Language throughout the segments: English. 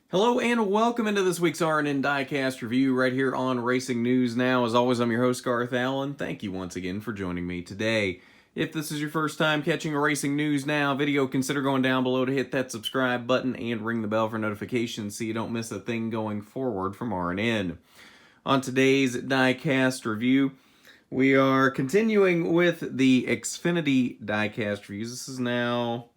Hello and welcome into this week's RNN Diecast review right here on Racing News Now. As always, I'm your host, Garth Allen. Thank you once again for joining me today. If this is your first time catching a Racing News Now video, consider going down below to hit that subscribe button and ring the bell for notifications so you don't miss a thing going forward from RNN. On today's Diecast review, we are continuing with the Xfinity Diecast reviews. This is now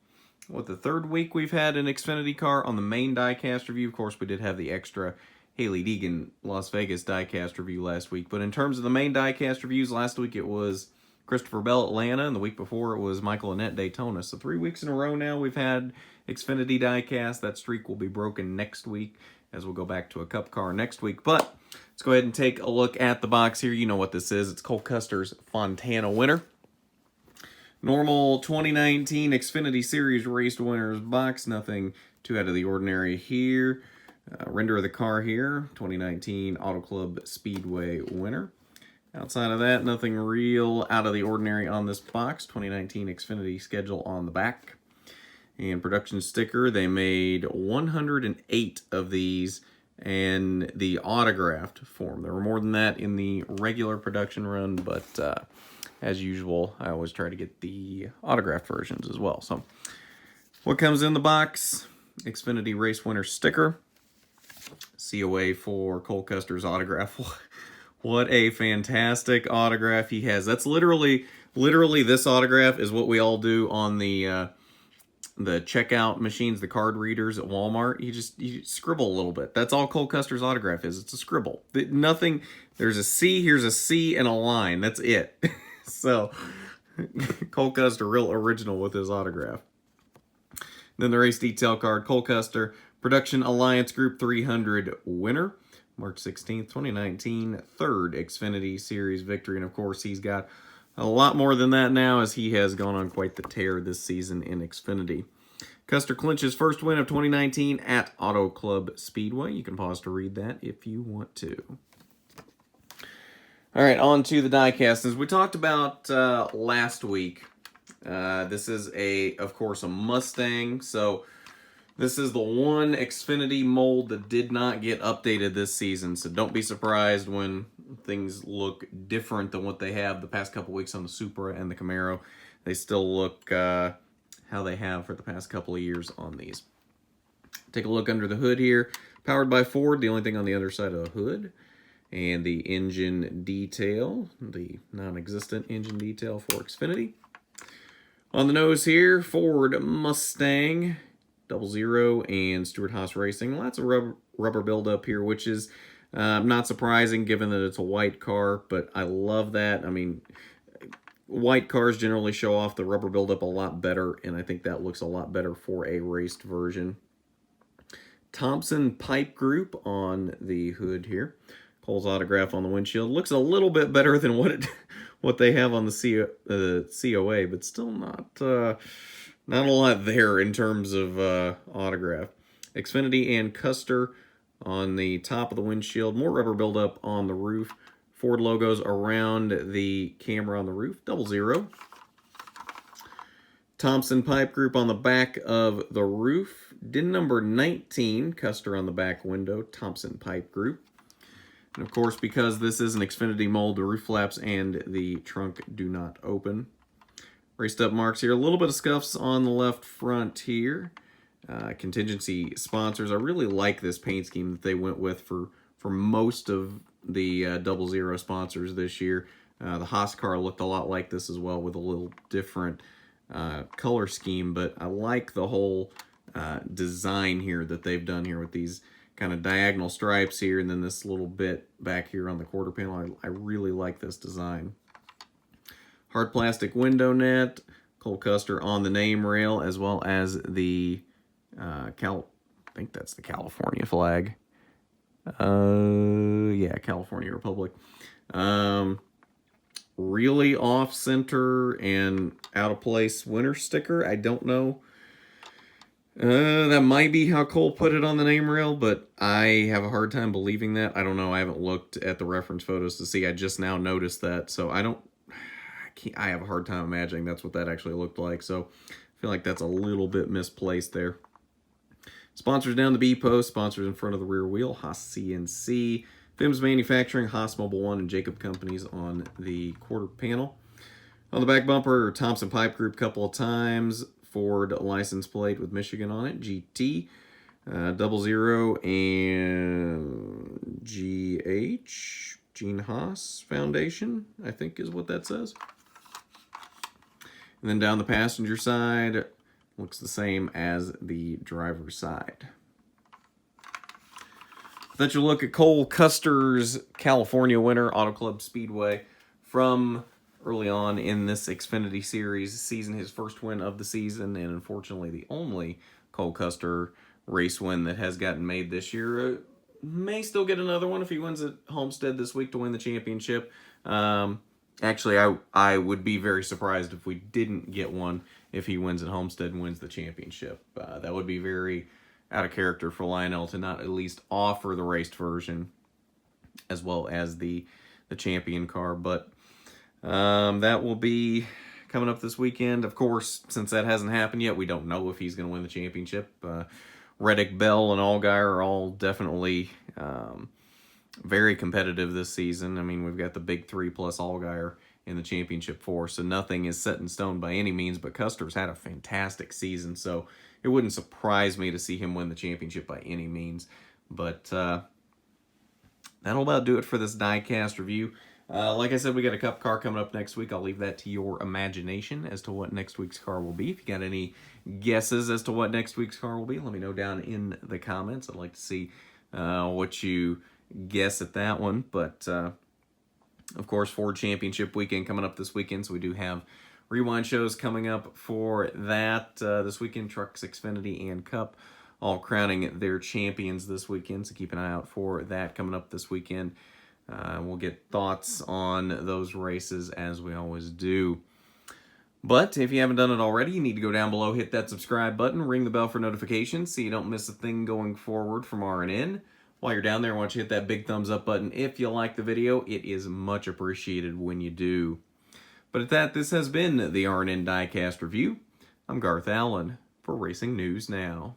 the third week we've had an Xfinity car on the main diecast review. Of course, we did have the extra Hailie Deegan Las Vegas diecast review last week. But in terms of the main diecast reviews, last week it was Christopher Bell Atlanta, and the week before it was Michael Annett Daytona. So 3 weeks in a row now we've had Xfinity diecast. That streak will be broken next week as we'll go back to a Cup car next week. But let's go ahead and take a look at the box here. You know what this is. It's Cole Custer's Fontana winner. Normal 2019 Xfinity Series race winners box. Nothing too out of the ordinary here. Render of the car here. 2019 Auto Club Speedway winner. Outside of that, nothing real out of the ordinary on this box. 2019 Xfinity schedule on the back. And production sticker. They made 108 of these in the autographed form. There were more than that in the regular production run, but as usual, I always try to get the autographed versions as well. So, what comes in the box? Xfinity Race Winner sticker. COA for Cole Custer's autograph. What a fantastic autograph he has. That's literally this autograph is what we all do on the checkout machines, the card readers at Walmart. You scribble a little bit. That's all Cole Custer's autograph is. It's a scribble. Nothing. There's a C. Here's a C and a line. That's it. So, Cole Custer, real original with his autograph. Then the race detail card, Cole Custer, Production Alliance Group 300 winner, March 16th, 2019, third Xfinity Series victory. And of course, he's got a lot more than that now as he has gone on quite the tear this season in Xfinity. Custer clinches first win of 2019 at Auto Club Speedway. You can pause to read that if you want to. All right, on to the diecast. As we talked about last week, this is, of course, a Mustang. So this is the one Xfinity mold that did not get updated this season. So don't be surprised when things look different than what they have the past couple weeks on the Supra and the Camaro. They still look how they have for the past couple of years on these. Take a look under the hood here. Powered by Ford, the only thing on the other side of the hood. And the engine detail, the non-existent engine detail for Xfinity. On the nose here, Ford Mustang 00 and Stewart-Haas Racing. Lots of rubber buildup here, which is not surprising given that it's a white car, but I love that. I mean, white cars generally show off the rubber buildup a lot better, and I think that looks a lot better for a raced version. Thompson pipe group on the hood here. Cole's autograph on the windshield. Looks a little bit better than what they have on the COA, but still not a lot there in terms of autograph. Xfinity and Custer on the top of the windshield. More rubber buildup on the roof. Ford logos around the camera on the roof. 00. Thompson pipe group on the back of the roof. DIN number 19. Custer on the back window. Thompson pipe group. And of course, because this is an Xfinity mold, the roof flaps and the trunk do not open. Raced up marks here. A little bit of scuffs on the left front here. Contingency sponsors. I really like this paint scheme that they went with for most of the 00 sponsors this year. The Haas car looked a lot like this as well with a little different color scheme, but I like the whole design here that they've done here with these kind of diagonal stripes here, and then this little bit back here on the quarter panel. I really like this design. Hard plastic window net, Cole Custer on the name rail, as well as the I think that's the California flag. Yeah, California Republic. Really off-center and out-of-place winner sticker. I don't know. That might be how Cole put it on the name rail, but I have a hard time believing that. I don't know. I haven't looked at the reference photos to see. I just now noticed that, so I have a hard time imagining that's what that actually looked like. So I feel like that's a little bit misplaced there. Sponsors down the B post, sponsors in front of the rear wheel, Haas CNC, Fims Manufacturing, Haas Mobile One, and Jacob Companies on the quarter panel. On the back bumper, Thompson Pipe Group a couple of times, Ford license plate with Michigan on it, GT, 00, and GH, Gene Haas Foundation, I think is what that says. And then down the passenger side, looks the same as the driver's side. Let you look at Cole Custer's California winner, Auto Club Speedway, from early on in this Xfinity Series season, his first win of the season, and unfortunately the only Cole Custer race win that has gotten made this year. May still get another one if he wins at Homestead this week to win the championship. Actually, I would be very surprised if we didn't get one if he wins at Homestead and wins the championship. That would be very out of character for Lionel to not at least offer the raced version as well as the champion car. But that will be coming up this weekend. Of course, since that hasn't happened yet, we don't know if he's going to win the championship. Reddick, Bell, and Allgaier are all definitely very competitive this season. I mean, we've got the big three plus Allgaier in the championship four, so nothing is set in stone by any means, but Custer's had a fantastic season, so it wouldn't surprise me to see him win the championship by any means. But that'll about do it for this diecast review. Like I said, we got a cup car coming up next week. I'll leave that to your imagination as to what next week's car will be. If you got any guesses as to what next week's car will be, let me know down in the comments. I'd like to see what you guess at that one. But of course, Ford Championship weekend coming up this weekend, so we do have rewind shows coming up for that this weekend. Trucks, Xfinity, and Cup all crowning their champions this weekend, so keep an eye out for that coming up this weekend. We'll get thoughts on those races as we always do. But if you haven't done it already, you need to go down below, hit that subscribe button, ring the bell for notifications so you don't miss a thing going forward from RNN. While you're down there, I want you to hit that big thumbs up button if you like the video. It is much appreciated when you do. But at that, this has been the RNN Diecast Review. I'm Garth Allen for Racing News Now.